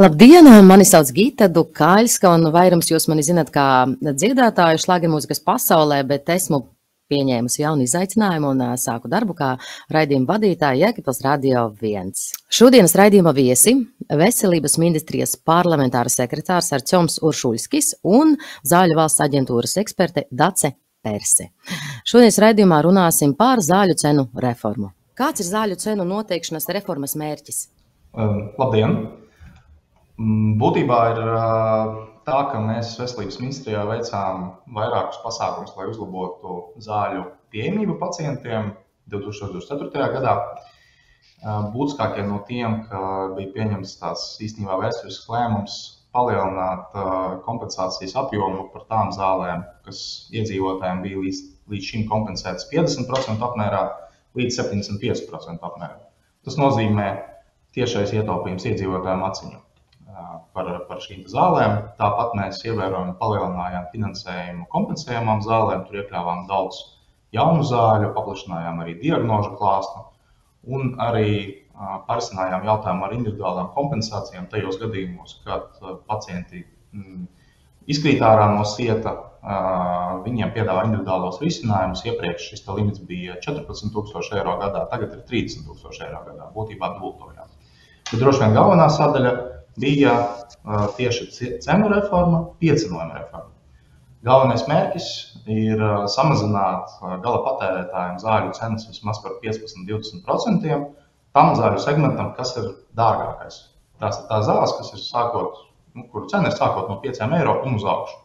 Labdien! Mani sauc Gita Dukaļska, un vairums jūs mani zinat kā dziedātāju šlāgermūzikas pasaulē, bet esmu pieņēmusi jaunu izaicinājumu un sāku darbu kā raidījuma vadītāja Jēkabpils Radio 1. Šodienas raidījuma viesi – Veselības ministrijas parlamentāra sekretārs Artjoms Uršuļskis un Zāļu valsts aģentūras eksperte Dace Perse. Šodienas raidījumā runāsim par zāļu cenu reformu. Kāds ir zāļu cenu noteikšanas reformas mērķis? Labdien! Būtībā ir tā, ka mēs Veselības ministrijā veicām vairākus pasākumus, lai uzlabotu zāļu pieejamību pacientiem 2024. gadā. Būtiskākie no tiem, ka bija pieņemts tās īstenībā vēsturisks lēmums palielināt kompensācijas apjomu par tām zālēm, kas iedzīvotājiem bija līdz šim kompensētas 50% apmērā līdz 75% apmērā. Tas nozīmē tiešais ietaupījums iedzīvotājiem aciņu par šīm zālēm. Tāpat mēs ievērojami palielinājām finansējumu kompensējumām zālēm, tur iekļāvām daudz jaunu zāļu, paplašinājām arī diagnožu klāstu un arī parisinājām jautājumu ar individuālām kompensācijām tajos gadījumos, kad pacienti izkrīt ārā no sieta, viņiem piedāvā individuālos risinājumus. Iepriekš šis limits bija 14,000 eiro gadā, tagad ir 30,000 eiro gadā, būtībā dubultojām. Bet droši vien galvenā sadaļa bija tieši cenu reforma, piecenojuma reforma. Galvenais mērķis ir samazināt gala patērētājiem zāļu cenas vismaz par 15–20% tam zāļu segmentam, kas ir dārgākais. Tās ir tās zāles, kas ir kuru cena ir sākot no 5 eiro un uz augšu.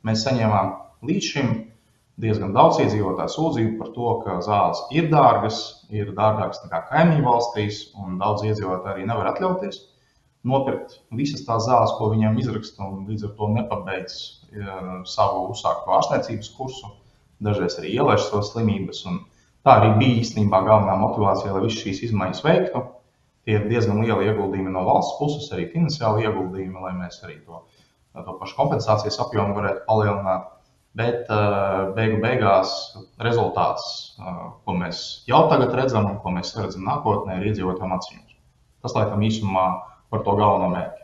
Mēs saņēmām līdz šim diezgan daudz iedzīvotāju sūdzību par to, ka zāles ir dārgākas nekā kaimiņu valstīs, un daudz iedzīvotāju arī nevar atļauties nopirkt visas tās zāles, ko viņiem izraksta, un līdz ar to nepabeidz savu uzsākto ārstniecības kursu. Dažreiz arī ielaiž savas slimības, un tā arī bija īstenībā galvenā motivācija, lai visas šīs izmaiņas veiktu. Tie ir diezgan lieli ieguldījumi no valsts puses, arī finansiāli ieguldījumi, lai mēs arī to pašu kompensācijas apjomu varētu palielināt. Bet beigās rezultāts, ko mēs jau tagad redzam un ko mēs redzam nākotnē, ir iedzīvotājiem aciņos. Tas, laikam, īsumā par to galveno mērķi.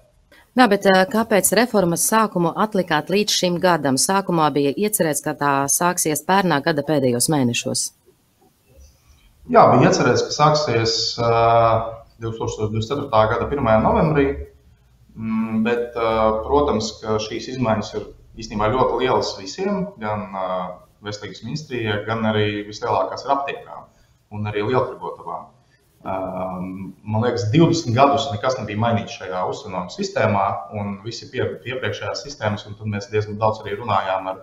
Jā, bet kāpēc reformas sākumu atlikāt līdz šim gadam? Sākumā bija iecerēts, ka tā sāksies pērnā gada pēdējos mēnešos. Jā, bija iecerēts, ka sāksies 2024. gada 1. novembrī, bet, protams, ka šīs izmaiņas ir īstenībā ļoti lielas visiem, gan Veselības ministrijai, gan arī vislielākās ir aptiekām un arī lieltirgotavām. Man liekas, 20 gadus nekas nebija mainīts šajā uzcenojuma sistēmā, un visi iepriekšējās sistēmas, un tad mēs diezgan daudz arī runājām ar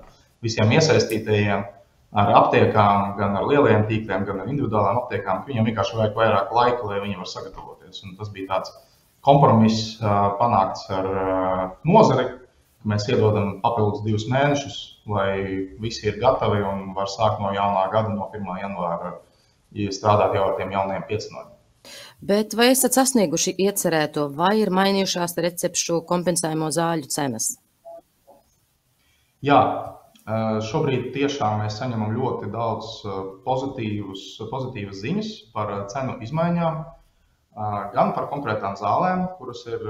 visiem iesaistītajiem, ar aptiekām, gan ar lielajiem tīkliem, gan ar individuālām aptiekām, ka viņiem vienkārši vajag vairāk laika, lai viņi var sagatavoties. Un tas bija tāds kompromiss panākts ar nozari, ka mēs iedodam papildus 2 mēnešus, lai visi ir gatavi un var sākt no jaunā gada, no 1. janvāra, strādāt jau ar tiem jaunajiem piecenojumiem. Bet vai esat sasnieguši iecerēto, vai ir mainījušās recepšu kompensējumu zāļu cenas? Jā, šobrīd tiešām mēs saņemam ļoti daudz pozitīvas ziņas par cenu izmaiņām, gan par konkrētām zālēm, kuras ir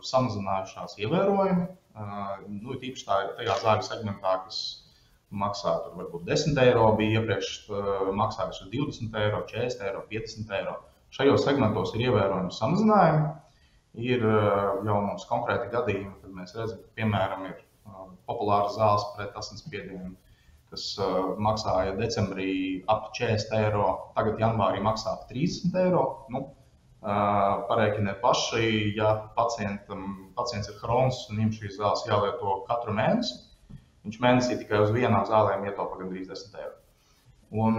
samazinājušās ievērojami. Tīpaši tajā zāļu segmentā, kas maksā varbūt 10 eiro, bija iepriekš maksājuši 20 eiro, 40 eiro, 50 eiro. Šajos segmentos ir ievērojami samazinājumi. Ir jau mums konkrēti gadījumi, kad mēs redzam, ka, piemēram, ir populāras zāles pret asinsspiedienu, kas maksāja decembrī ap 40 eiro, tagad janvārī maksā ap 30 eiro. Parēķiniet paši, ja pacients ir hrons un viņam šīs zāles jālieto katru mēnesi, viņš mēnesī tikai uz vienām zālēm ietaupa gandrīz 10 eiro. Un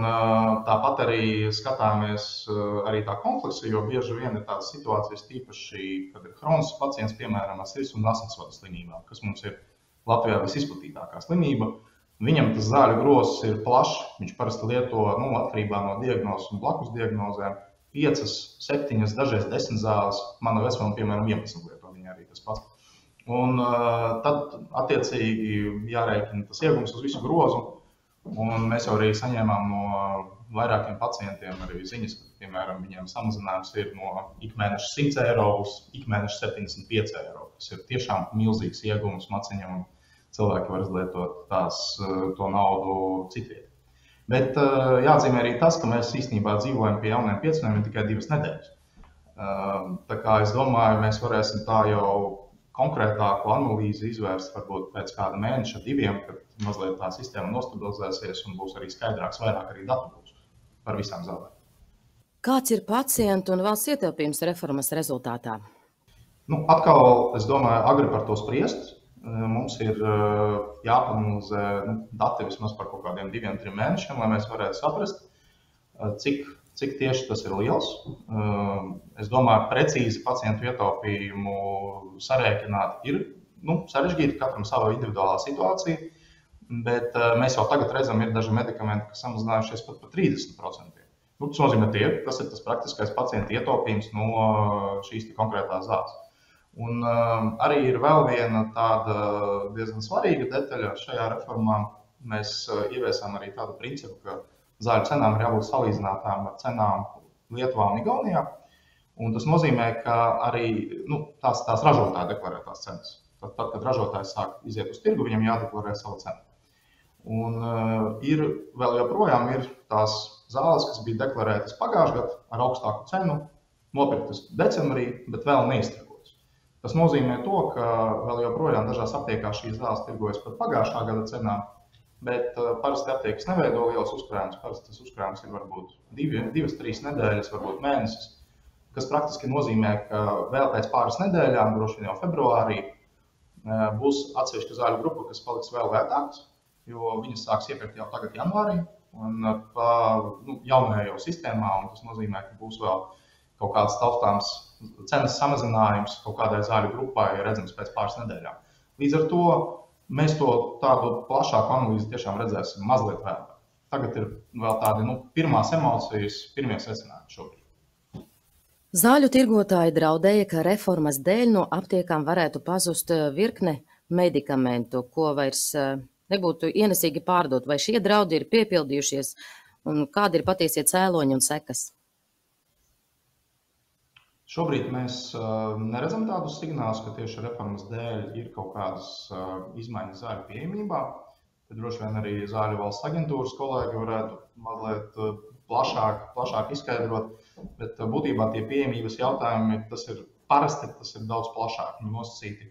tāpat arī skatāmies arī tā kompleksi, jo bieži vien ir tādas situācijas, tīpaši, kad ir hronisks pacients, piemēram, ar sirds un asinsvadu slimībām, kas mums ir Latvijā visizplatītākā slimība. Viņam tas zāļu grozs ir plašs, viņš parasti lieto, atkarībā no diagnozes un blakus diagnozēm, 5, 7, dažreiz 10 zāles, mana vecmama, piemēram, 11 lieto, viņa arī tas pats. Un tad, attiecīgi, jārēķina tas iegums uz visu grozu, un mēs jau arī saņēmām no vairākiem pacientiem arī ziņas, ka, piemēram, viņiem samazinājums ir no ikmēneša 100 eiro uz ikmēneša 75 eiro, kas ir tiešām milzīgs iegūms maciņam, un cilvēki var izlietot to naudu citviet. Bet jāatzīmē arī tas, ka mēs īstenībā dzīvojam pie jauniem pieciem tikai 2 nedēļas. Tā kā es domāju, mēs varēsim tā jau konkrētāku analīzi izvērst varbūt pēc kāda mēneša, 2, kad mazliet tā sistēma nostabilizēsies un būs arī skaidrāks, vairāk arī datu būs par visām zālēm. Kāds ir pacientu un valsts ietilpījums reformas rezultātā? Atkal, es domāju, agri par to spriest. Mums ir jāpanalizē dati vismaz par kaut kādiem 2-3 mēnešiem, lai mēs varētu saprast, cik tieši tas ir liels. Es domāju, precīzi pacientu ietaupījumu sarēķināt ir sarežģīti, katram sava individuālā situācija, bet mēs jau tagad redzam, ir daži medikamenti, kas samazinājušies pat par 30%. Tas nozīmē, tas ir tas praktiskais pacienta ietaupījums no šīs konkrētās zāles. Un arī ir vēl viena tāda diezgan svarīga detaļa šajā reformā. Mēs ieviesām arī tādu principu, ka zāļu cenām ir jābūt salīdzinātām ar cenām Lietuvā un Igaunijā. Un tas nozīmē, ka arī tās ražotāji deklarē tās cenas. Tad, kad ražotājs sāk iziet uz tirgu, viņam jādeklarē savu cenu. Un vēl joprojām ir tās zāles, kas bija deklarētas pagājušajā gadā ar augstāku cenu, nopirktas decembrī, bet vēl neiztirgotas. Tas nozīmē to, ka vēl joprojām dažās aptiekās šīs zāles tirgojas par pagājušā gada cenām, bet parasti aptiekas neveido liels uzkrājums. Parasti tas uzkrājums ir varbūt 2-3 nedēļas, varbūt mēnesis, kas praktiski nozīmē, ka vēl pēc pāris nedēļām, droši vien jau februārī, būs atsevišķa zāļu grupa, kas paliks vēl vērtāks, jo viņas sāks iepirkt jau tagad janvārī un jaunajā sistēmā, un tas nozīmē, ka būs vēl kaut kāds taustāms cenas samazinājums kaut kādai zāļu grupai redzams pēc pāris nedēļām. Līdz ar to mēs to tādu plašāku analīzi tiešām redzēsim mazliet vēlāk. Tagad ir vēl tādi pirmās emocijas, pirmie secinājumi šobrīd. Zāļu tirgotāji draudēja, ka reformas dēļ no aptiekām varētu pazust virkne medikamentu, ko vairs nebūtu ienesīgi pārdot. Vai šie draudi ir piepildījušies un kādi ir patiesie cēloņi un sekas? Šobrīd mēs neredzam tādus signālus, ka tieši reformas dēļ ir kaut kādas izmaiņas zāļu pieejamībā. Tad droši vien arī Zāļu valsts aģentūras kolēģi varētu mazliet plašāk izskaidrot, bet būtībā tie pieejamības jautājumi, tas ir daudz plašāk nosacīti.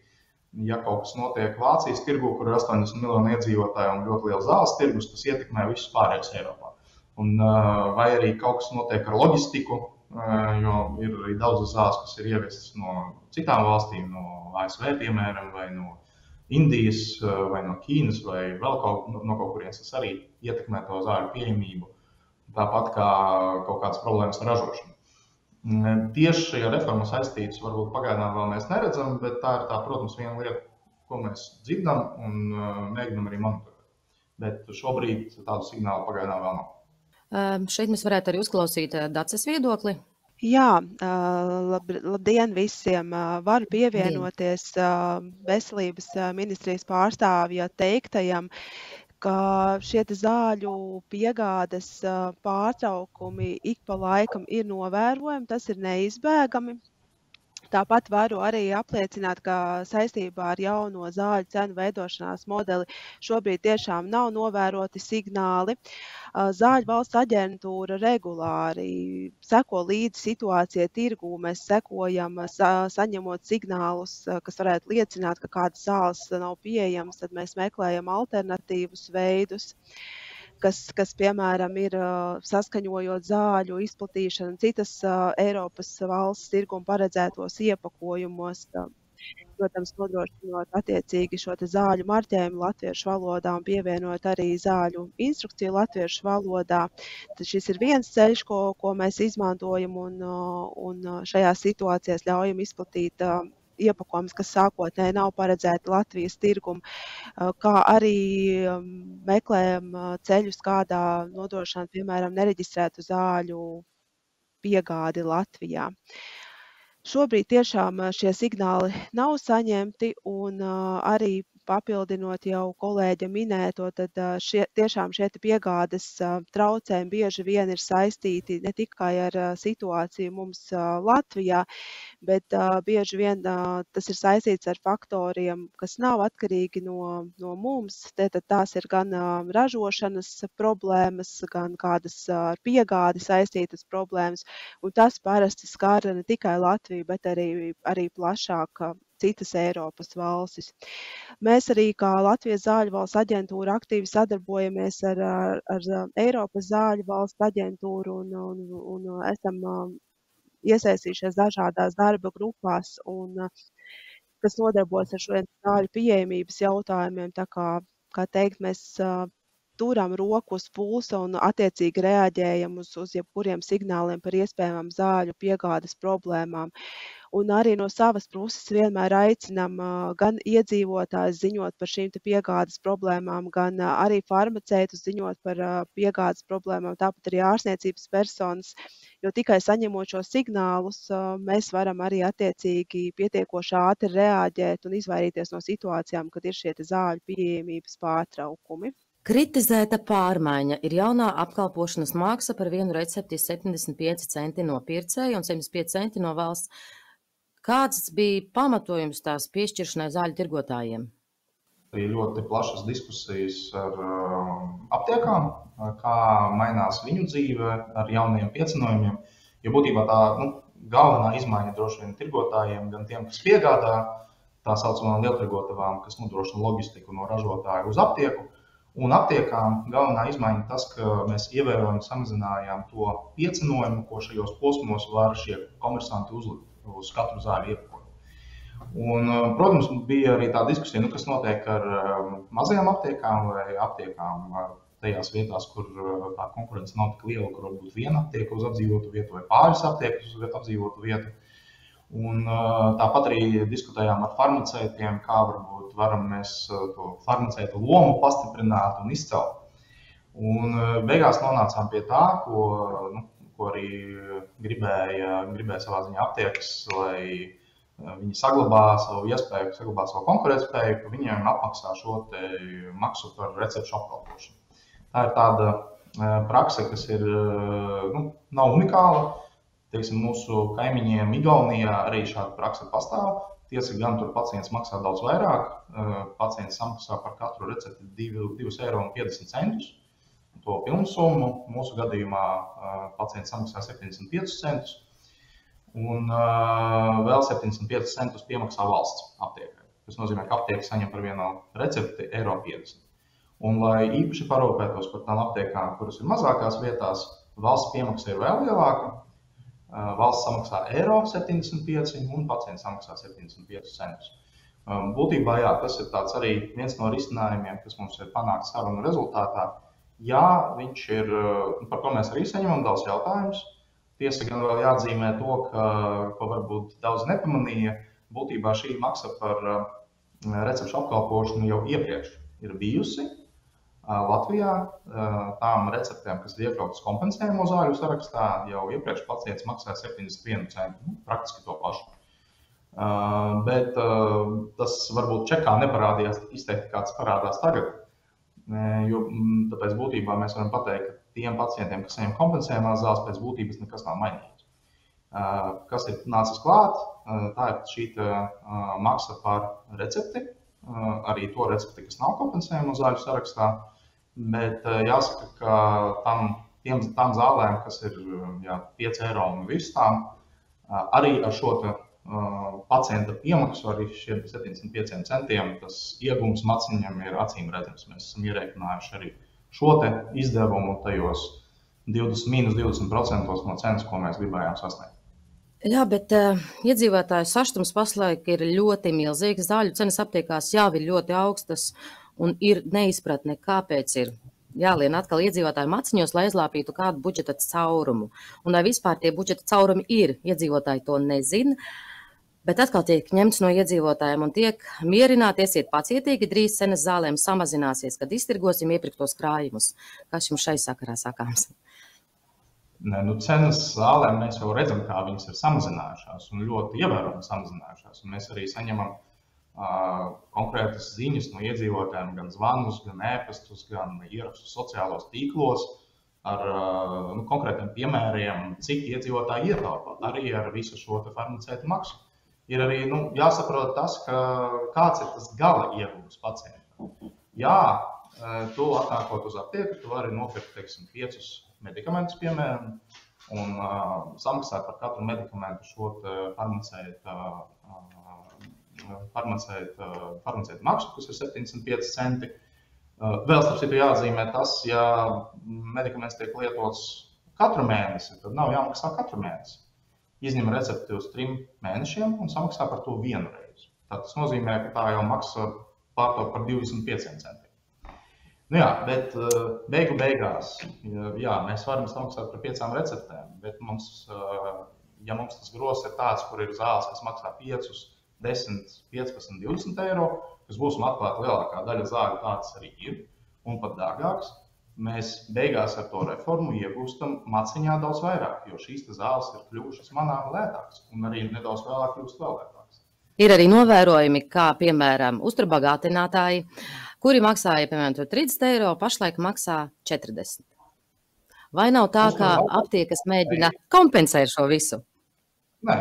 Ja kaut kas notiek Vācijas tirgu, kur ir 80 miljoni iedzīvotāji un ļoti liels zāles tirgus, tas ietekmē visus pārējos Eiropā. Vai arī kaut kas notiek ar loģistiku, jo ir arī daudzas zāles, kas ir ieviestas no citām valstīm, no ASV, piemēram, vai no Indijas, vai no Ķīnas, vai vēl no kaut kurienes, tas arī ietekmē to zāļu pieejamību, tāpat kā kaut kādas problēmas ar ražošanu. Tieši ar reformu saistītas varbūt pagaidām vēl mēs neredzam, bet tā ir protams, viena lieta, ko mēs dzirdam un mēģinam arī monitorēt. Bet šobrīd tādu signālu pagaidām vēl nav. Šeit mēs varētu arī uzklausīt Daces viedokli. Jā, labdien visiem! Varu pievienoties veselības ministrijas pārstāvja teiktajam, ka šie zāļu piegādes pārtraukumi ik pa laikam ir novērojami, tas ir neizbēgami. Tāpat varu arī apliecināt, ka saistībā ar jauno zāļu cenu veidošanās modeli šobrīd tiešām nav novēroti signāli. Zāļu valsts aģentūra regulāri seko līdzi situācijai tirgū. Mēs sekojam, saņemot signālus, kas varētu liecināt, ka kādas zāles nav pieejamas, tad mēs meklējam alternatīvus veidus. Kas piemēram, ir saskaņojot zāļu izplatīšanu citas Eiropas valsts tirguma paredzētos iepakojumos, protams, nodrošinot attiecīgi šo zāļu marķējumu latviešu valodā un pievienot arī zāļu instrukciju latviešu valodā. Tad šis ir viens ceļš, ko mēs izmantojam un šajās situācijās ļaujam izplatīt iepakojumus, kas sākotnēji nav paredzēti Latvijas tirgumu, kā arī meklējam ceļus, kādā nodrošināt, piemēram, nereģistrētu zāļu piegādi Latvijā. Šobrīd tiešām šie signāli nav saņemti un arī papildinot jau kolēģa minēto, tad tiešām šie piegādes traucējumi bieži vien ir saistīti ne tikai ar situāciju mums Latvijā, bet bieži vien tas ir saistīts ar faktoriem, kas nav atkarīgi no mums. Tad tās ir gan ražošanas problēmas, gan kādas ar piegādi saistītas problēmas, un tas parasti skar ne tikai Latviju, bet arī plašāk citas Eiropas valstis. Mēs arī kā Latvijas zāļu valsts aģentūra aktīvi sadarbojamies ar Eiropas zāļu valsts aģentūru un esam iesaistījušies dažādās darba grupās, kas nodarbojas ar šo zāļu pieejamības jautājumiem. Tā kā teikt, mēs turam roku uz pulsa un attiecīgi reaģējam uz jebkuriem signāliem par iespējamām zāļu piegādes problēmām. Un arī no savas puses vienmēr aicinām gan iedzīvotājus ziņot par šīm piegādes problēmām, gan arī farmaceitus ziņot par piegādes problēmām, tāpat arī ārstniecības personas, jo tikai saņemot šos signālus, mēs varam arī attiecīgi pietiekoši ātri reaģēt un izvairīties no situācijām, kad ir šie zāļu pieejamības pārtraukumi. Kritizēta pārmaiņa ir jaunā apkalpošanas maksa par vienu recepti 75 centi no pircēja un 75 centi no valsts. Kāds bija pamatojums tās piešķiršanai zāļu tirgotājiem? Bija ļoti plašas diskusijas ar aptiekām, kā mainās viņu dzīve ar jauniem piecinojumiem. Jo būtībā tā galvenā izmaiņa droši vien tirgotājiem, gan tiem, kas piegādā tā saucamām lieltirgotavām, kas nodrošina loģistiku no ražotāju uz aptieku. Un aptiekām galvenā izmaiņa tas, ka mēs ievērojami samazinājām to piecinojumu, ko šajos posmos var šie komersanti uzlikt uz katru zāļu iepakojumu. Un, protams, bija arī tā diskusija, kas notiek ar mazajām aptiekām vai aptiekām tajās vietās, kur tā konkurence nav tik liela, kur varbūt viena aptieka uz apdzīvotu vietu vai pāris aptiekas uz apdzīvotu vietu. Un tāpat arī diskutējām ar farmaceitiem, kā varbūt varam mēs to farmaceitu lomu pastiprināt un izcelt. Un beigās nonācām pie tā, ko arī gribēja savā ziņā aptiekas, lai viņi saglabā savu iespēju, saglabā savu konkurētspēju, ka viņiem apmaksā šo maksu par recepšu apkalpošanu. Tā ir tāda prakse, kas ir, nav unikāla. Teiksim, mūsu kaimiņiem Igaunijā arī šāda prakse pastāv. Tiesa gan tur pacients maksā daudz vairāk. Pacients samaksā par katru recepti 2,50 €. To pilnu summu. Mūsu gadījumā pacients samaksā 75 centus. Un vēl 75 centus piemaksā valsts aptiekai. Tas nozīmē, ka aptieka saņem par vienu recepti €1,50. Un, lai īpaši parūpētos par tām aptiekām, kuras ir mazākās vietās, valsts piemaksa ir vēl lielāka. Valsts samaksā €1,75 un pacients samaksā 75 centus. Būtībā jā, tas ir tāds arī viens no risinājumiem, kas mums ir panākts sarunu rezultātā. Jā, viņš ir, par to mēs arī saņemam daudz jautājumus. Tiesa gan vēl jāatzīmē to, ko varbūt daudz nepamanīja. Būtībā šī maksa par recepšu apkalpošanu jau iepriekš ir bijusi Latvijā. Tām receptēm, kas ir iekļautas kompensējamo zāļu sarakstā, jau iepriekš pacients maksāja 71 centu, praktiski to pašu. Bet tas varbūt čekā neparādījās izteikti, kāds parādās tagad. Jo tāpēc būtībā mēs varam pateikt, ka tiem pacientiem, kas saņem kompensējumās zāles, pēc būtības nekas nav mainījies. Kas ir nācis klāt, tā ir šī maksa par recepti, arī to recepti, kas nav kompensējamo zāļu sarakstā. Bet jāsaka, ka tām zālēm, kas ir 5 € un virs tām, arī ar šo pacienta piemaksu, arī šiem 75 centiem, tas iegums maciņam ir acīm redzams. Mēs esam ierēķinājuši arī šo izdevumu tajos -20% no cenas, ko mēs gribējām sasniegt. Jā, bet iedzīvotāju saštums pašlaik ir ļoti milzīgs. Zāļu cenas aptiekās jau ir ļoti augstas un ir neizpratne, kāpēc ir jālien atkal iedzīvotāju maciņos, lai izlāpītu kādu budžeta caurumu. Un vai vispār tie budžeta caurumi ir, iedzīvotāji to nezina, bet atkal tiek ņemts no iedzīvotājiem un tiek mierināti, esiet pacietīgi, drīz cenas zālēm samazināsies, kad iztirgosim iepirktos krājumus. Kas jums šai sakarā sakāms? Cenas zālēm mēs jau redzam, kā viņas ir samazinājušās un ļoti ievērojami samazinājušās. Un mēs arī saņemam konkrētas ziņas no iedzīvotājiem, gan zvanus, gan ēpastus, gan ierakstus sociālos tīklos ar konkrētiem piemēriem, cik iedzīvotāji ietaupa arī ar visu šo farmacētu maksu. Ir arī jāsaprot tas, kāds ir tas gala ieguvums pacientam. Jā, tu atnākot uz aptieku, tu vari nopirkt, teiksim, 5 medikamentus, piemēram, un samaksāt par katru medikamentu šo farmacētu maksu, kas ir 75 centi. Vēl starp citu jāatzīmē tas, ja medikaments tiek lietots katru mēnesi, tad nav jāmaksā katru mēnesi. Izņem recepti uz 3 mēnešiem un samaksā par to vienu reizi. Tas nozīmē, ka tā jau maksa pārtot par 25 centiem. Jā, bet beigu beigās, jā, mēs varam samaksāt par 5 receptēm, bet ja mums tas gros ir tāds, kur ir zāles, kas maksā 5, 10, 15, 20 eiro, kas būs atklāt lielākā daļa zāļu tāds arī ir, un pat dārgāks, mēs beigās ar to reformu iegūstam maciņā daudz vairāk, jo šīs zāles ir kļuvušas manām lētākas, un arī nedaudz vēlāk kļūst vēl lētākas. Ir arī novērojumi, kā, piemēram, uzturbagātinātāji, kuri maksāja, piemēram, 30 eiro, pašlaik maksā 40. Vai nav tā, ka aptiekas mēģina kompensēt šo visu? Nē,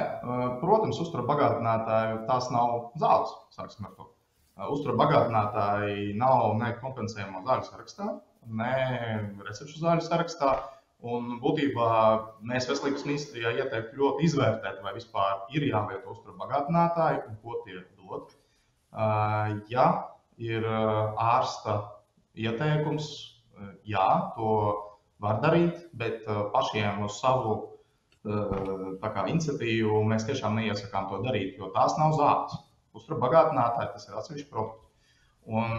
protams, uzturbagātinātāji tās nav zāles, sāksim ar to. Uzturbagātinātāji nav ne kompensējamo zāļu sarakstā, ne recepšu zāļu sarakstā, un būtībā mēs Veselības ministrijā ieteiktu ļoti izvērtēt, vai vispār ir jālieto uzturbagātinātāji un ko tie dod. Ja ir ārsta ieteikums, jā, to var darīt, bet pašiem uz savu iniciatīvu mēs tiešām neiesakām to darīt, jo tās nav zāles. Uzturbagātinātāji tas ir atsevišķi produkts. Un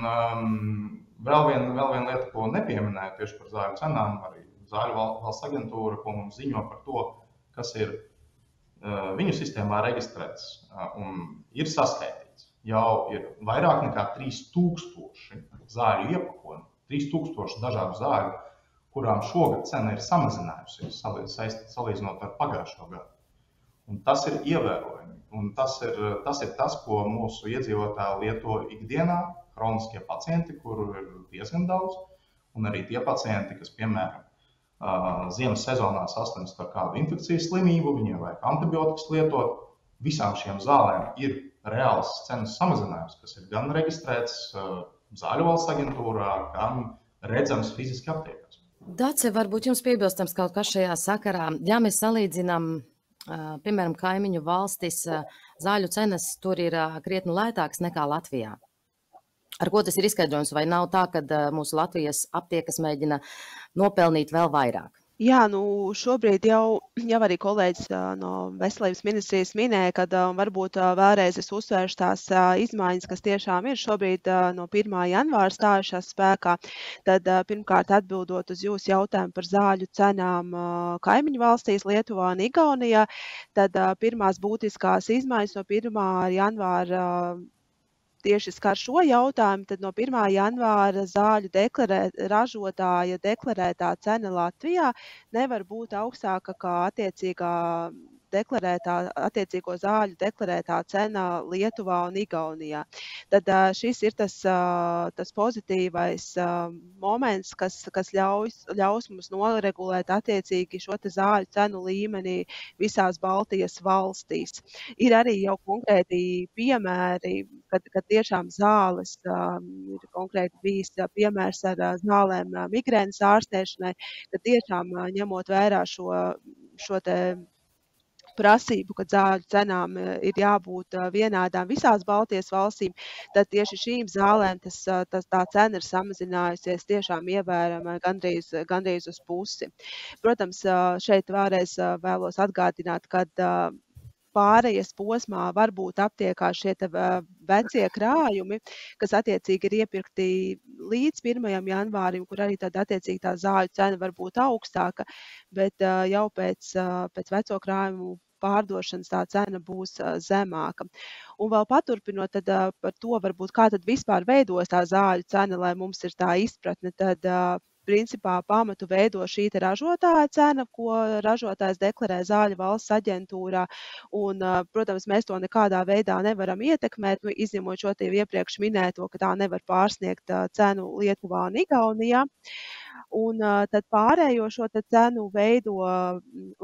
vēl viena lieta, ko nepieminēju tieši par zāļu cenām, arī Zāļu valsts aģentūra, ko mums ziņo par to, kas ir viņu sistēmā reģistrēts un ir saskaitīts. Jau ir vairāk nekā 3000 zāļu iepakojumi, 3000 dažādu zāļu, kurām šogad cena ir samazinājusies, salīdzinot ar pagājušo gadu. Un tas ir ievērojami. Un tas ir tas, ko mūsu iedzīvotāji lieto ikdienā, kroniskie pacienti, kuru ir diezgan daudz, un arī tie pacienti, kas, piemēram, ziemas sezonā saslimst ar kādu infekcijas slimību, viņiem vajag antibiotikas lietot. Visām šiem zālēm ir reāls cenas samazinājums, kas ir gan reģistrēts Zāļu valsts aģentūrā, gan redzams fiziski aptiekās. Dace, varbūt jums piebilstams kaut kas šajā sakarā. Ja mēs salīdzinām, piemēram, kaimiņu valstis, zāļu cenas tur ir krietni lētākas nekā Latvijā. Ar ko tas ir izskaidrojums, vai nav tā, ka mūsu Latvijas aptiekas mēģina nopelnīt vēl vairāk? Jā, šobrīd jau arī kolēģis no Veselības ministrijas minēja, ka varbūt vēlreiz es uzsvēršu tās izmaiņas, kas tiešām ir šobrīd no 1. janvāra stājušās spēkā. Tad pirmkārt atbildot uz jūsu jautājumu par zāļu cenām kaimiņu valstīs, Lietuvā un Igaunijā, tad pirmās būtiskās izmaiņas no 1. janvāra tieši skar šo jautājumu, tad no 1. janvāra zāļu ražotāja deklarētā cena Latvijā nevar būt augstāka kā attiecīgo zāļu deklarētā cena Lietuvā un Igaunijā. Tad šis ir tas pozitīvais moments, kas ļaus mums noregulēt attiecīgi šo zāļu cenu līmenī visās Baltijas valstīs. Ir arī jau konkrēti piemēri, kad tiešām zāles ir konkrēti bijis piemērs ar zālēm migrēnas ārstēšanai, kad tiešām ņemot vērā šo te prasību, ka zāļu cenām ir jābūt vienādām visās Baltijas valstīm, tad tieši šīm zālēm tā cena ir samazinājusies tiešām ievērojami gandrīz uz pusi. Protams, šeit vēlreiz vēlos atgādināt, ka pārējas posmā var būt aptiekā šie vecie krājumi, kas attiecīgi ir iepirkti līdz 1. janvārim, kur arī tad attiecīgi tā zāļu cena var būt augstāka, bet jau pēc veco krājumu pārdošanas tā cena būs zemāka. Un vēl paturpinot tad par to, varbūt kā tad vispār veidos tā zāļu cena, lai mums ir tā izpratne, tad principā pamatu veido šī ražotāja cena, ko ražotājs deklarē Zāļu valsts aģentūrā. Un, protams, mēs to nekādā veidā nevaram ietekmēt, izņemot šo te iepriekš minēto, ka tā nevar pārsniegt cenu Lietuvā un Igaunijā. Un tad pārējo šo cenu veido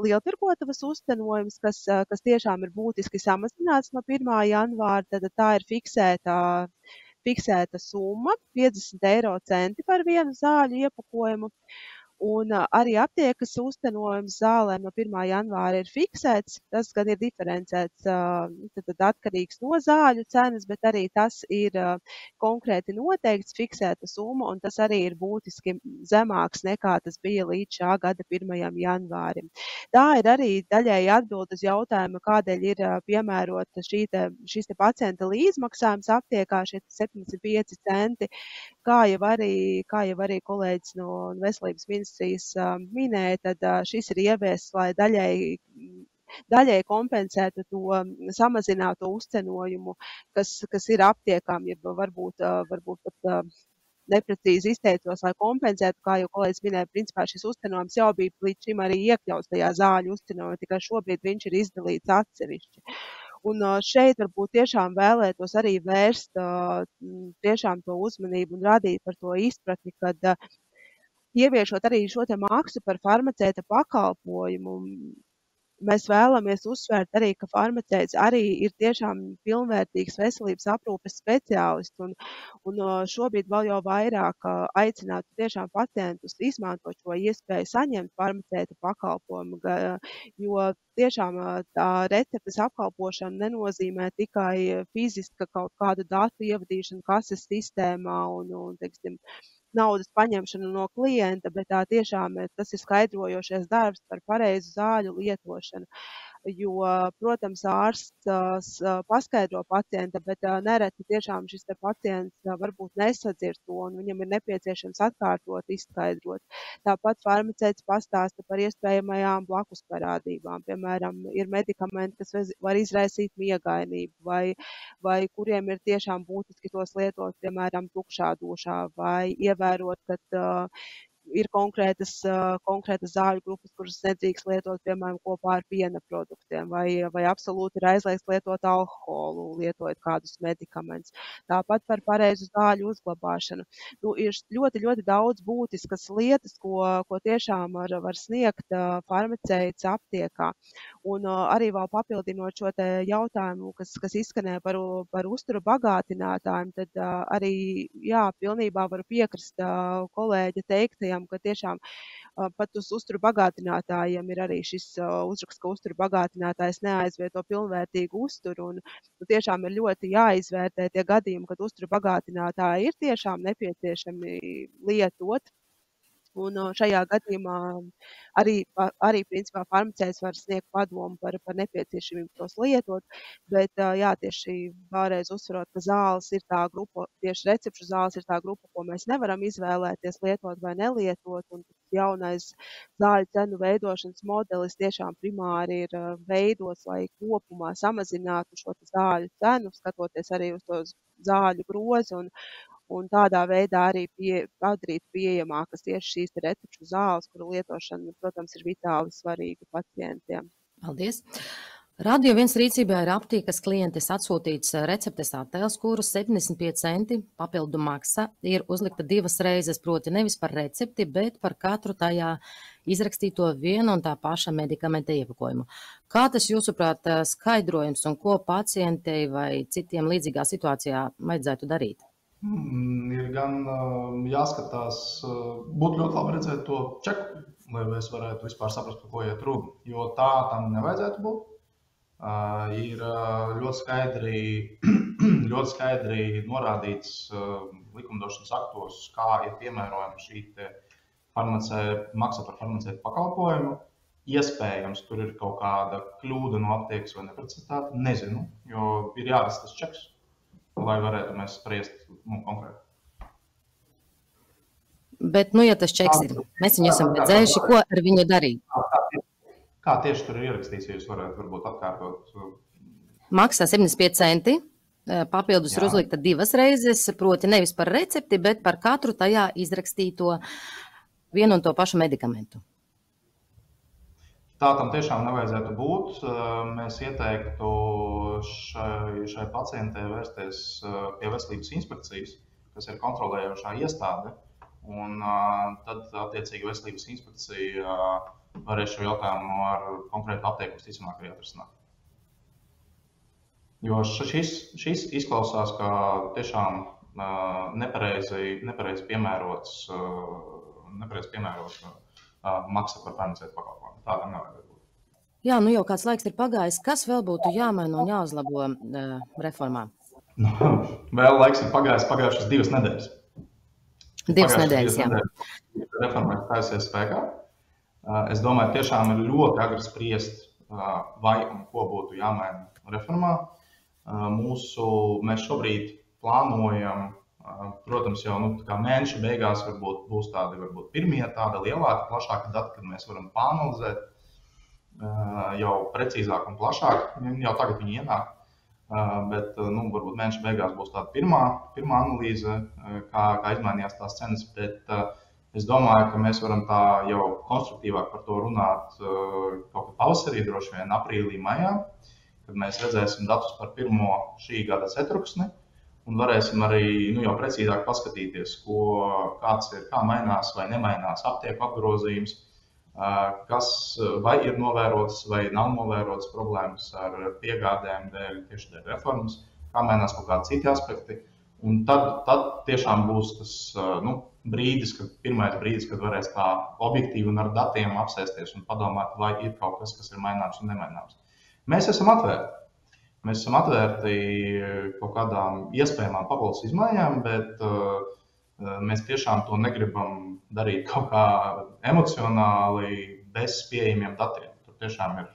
lieltirgotavas uztenojums, kas tiešām ir būtiski samazināts no 1. janvāra. Tad tā ir fiksēta summa, 50 eiro centi par vienu zāļu iepakojumu. Un arī aptiekas uztenojums zālēm no 1. janvāra ir fiksēts. Tas gan ir diferencēts, tad atkarīgs no zāļu cenas, bet arī tas ir konkrēti noteikts fiksēta summa, un tas arī ir būtiski zemāks nekā tas bija līdz šā gada 1. janvārim. Tā ir arī daļēji atbild uz jautājumu, kādēļ ir piemērota šīs pacienta līdzmaksājums aptiekā, šie 75 centi. Kā jau arī kolēģis no Veselības ministrijas minēja, tad šis ir ieviests, lai daļēji kompensētu to samazināto uzcenojumu, kas ir aptiekām, ja varbūt pat neprecīzi izteicos, lai kompensētu, kā jau kolēģis minēja, principā šis uzcenojums jau bija līdz šim arī iekļauts tajā zāļu uzcenojumā, tikai šobrīd viņš ir izdalīts atsevišķi. Un šeit varbūt tiešām vēlētos arī vērst tiešām to uzmanību un radīt par to izpratni, kad ieviešot arī šo te maksu par farmaceita pakalpojumu, mēs vēlamies uzsvērt arī, ka farmaceits arī ir tiešām pilnvērtīgs veselības aprūpes speciālists, un šobrīd vēl jau vairāk aicinātu tiešām pacientus izmantot šo iespēju saņemt farmaceita pakalpojumu, jo tiešām tā receptes apkalpošana nenozīmē tikai fiziska kaut kādu datu ievadīšanu kases sistēmā un teiksim, naudas paņemšanu no klienta, bet tā tiešām tas ir skaidrojošais darbs par pareizu zāļu lietošanu. Jo, protams, ārsts paskaidro pacienta, bet nereti tiešām šis pacients varbūt nesadzird to, un viņam ir nepieciešams atkārtot, izskaidrot. Tāpat farmaceits pastāsta par iespējamajām blakus parādībām. Piemēram, ir medikamenti, kas var izraisīt miegainību, vai kuriem ir tiešām būtiski tos lietot, piemēram, tukšā dušā, vai ievērot, ka ir konkrētas zāļu grupas, kuras nedrīkst lietot, piemēram, kopā ar piena produktiem, vai absolūti ir aizliegts lietot alkoholu, lietojot kādus medikamentus. Tāpat par pareizu zāļu uzglabāšanu. Ir ļoti, ļoti daudz būtiskas lietas, ko tiešām var sniegt farmaceits aptiekā. Un arī vēl papildinot šo te jautājumu, kas izskanēja par uzturu bagātinātājiem, tad arī, jā, pilnībā varu piekrist kolēģa teiktajam, ka tiešām pat uz uzturu bagātinātājiem ir arī šis uzraksts, ka uzturu bagātinātājs neaizvieto pilnvērtīgu uzturu, un tiešām ir ļoti jāizvērtē tie gadījumi, kad uzturu bagātinātāji ir tiešām nepieciešami lietot. Un šajā gadījumā arī principā farmaceits var sniegt padomu par nepieciešamību tos lietot, bet jā, tieši vēlreiz uzsverot, ka zāles ir tā grupa, tieši recepšu zāles ir tā grupa, ko mēs nevaram izvēlēties lietot vai nelietot, un jaunais zāļu cenu veidošanas modelis tiešām primāri ir veidots, lai kopumā samazinātu šo zāļu cenu, skatoties arī uz to zāļu grozi, un tādā veidā arī padarīt pieejamākas tieši šīs recepšu zāles, kuru lietošana, protams, ir vitāli svarīga pacientiem. Paldies! Radio 1 rīcībā ir aptiekas klientes atsūtīts receptes attēls, kuras 75 centi papildu maksa ir uzlikta 2 reizes, proti nevis par recepti, bet par katru tajā izrakstīto vienu un tā paša medikamenta iepakojumu. Kā tas, jūsuprāt, skaidrojums un ko pacientei vai citiem līdzīgā situācijā vajadzētu darīt? Ir gan jāskatās, būtu ļoti labi redzēt to čeku, lai mēs varētu vispār saprast, par ko iet runa, jo tā tam nevajadzētu būt. Ir ļoti skaidri norādīts likumdošanas aktos, kā ir piemērojama šī maksa par farmaceitu pakalpojumu. Iespējams, tur ir kaut kāda kļūda no aptiekas vai neprecizitāte, nezinu, jo ir jāraksta tas čeks, lai varētu mēs spriest konkrēti. Bet, ja tas čeks ir, mēs viņu esam redzējuši, ko ar viņu darīt? Kā tieši tur ir ierakstīts, ja jūs varētu varbūt atkārtot? Maksā 75 centi, papildus ir uzlikta 2 reizes, proti nevis par recepti, bet par katru tajā izrakstīto vienu un to pašu medikamentu? Tā tam tiešām nevajadzētu būt. Mēs ieteiktu šai pacientei vērsties pie veselības inspekcijas, kas ir kontrolējošā iestāde, un tad attiecīgi veselības inspekcija varēs šo jautājumu ar konkrētu aptieku visticamāk arī atrisināt. Jo šis izklausās kā tiešām nepareizi piemērots maksa par farmaceitu pakalpojumu. Tādam nevajadzētu būt. Jā, nu jau kāds laiks ir pagājis. Kas vēl būtu jāmaina un jāuzlabo reformā? Vēl laiks ir pagājušas 2 nedēļas. 2 nedēļas, jā. Reforma ir stājusies spēkā. Es domāju, tiešām ir ļoti agri spriest, vai un ko būtu jāmaina reformā. Mēs šobrīd plānojam, protams, jau mēneša beigās būs tādi pirmie tāda lielāka, plašāka dati, kad mēs varam pāanalizēt jau precīzāk un plašāk. Jau tagad viņi ienāk, bet varbūt mēneša beigās būs tāda pirmā analīze, kā izmainījās tās cenas. Bet es domāju, ka mēs varam tā jau konstruktīvāk par to runāt kaut kad pavasarī, droši vien aprīlī, maijā, kad mēs redzēsim datus par pirmo šī gada ceturksni. Un varēsim arī jau precīzāk paskatīties, kā mainās vai nemainās aptieku apgrozījums, kas vai ir novērotas vai nav novērotas problēmas ar piegādēm tieši dēļ reformas, kā mainās kaut kādi citi aspekti. Un tad tiešām būs tas pirmais brīdis, kad varēs tā objektīvi un ar datiem apsēsties un padomāt, vai ir kaut kas ir maināms un nemaināms. Mēs esam atvērti. Mēs esam atvērti kaut kādām iespējamām papildus izmaiņām, bet mēs tiešām to negribam darīt kaut kā emocionāli bez pieejamiem datiem. Tur tiešām ir,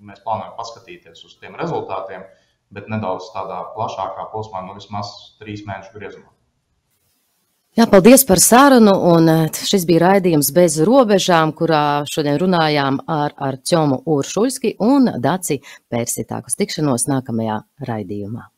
mēs plānojam paskatīties uz tiem rezultātiem, bet nedaudz tādā plašākā posmā, vismaz 3 mēnešu griezumā. Jā, paldies par sarunu, un šis bija raidījums Bez robežām, kurā šodien runājām ar Artjomu Uršuļski un Daci Persitāku. Uz tikšanos nākamajā raidījumā.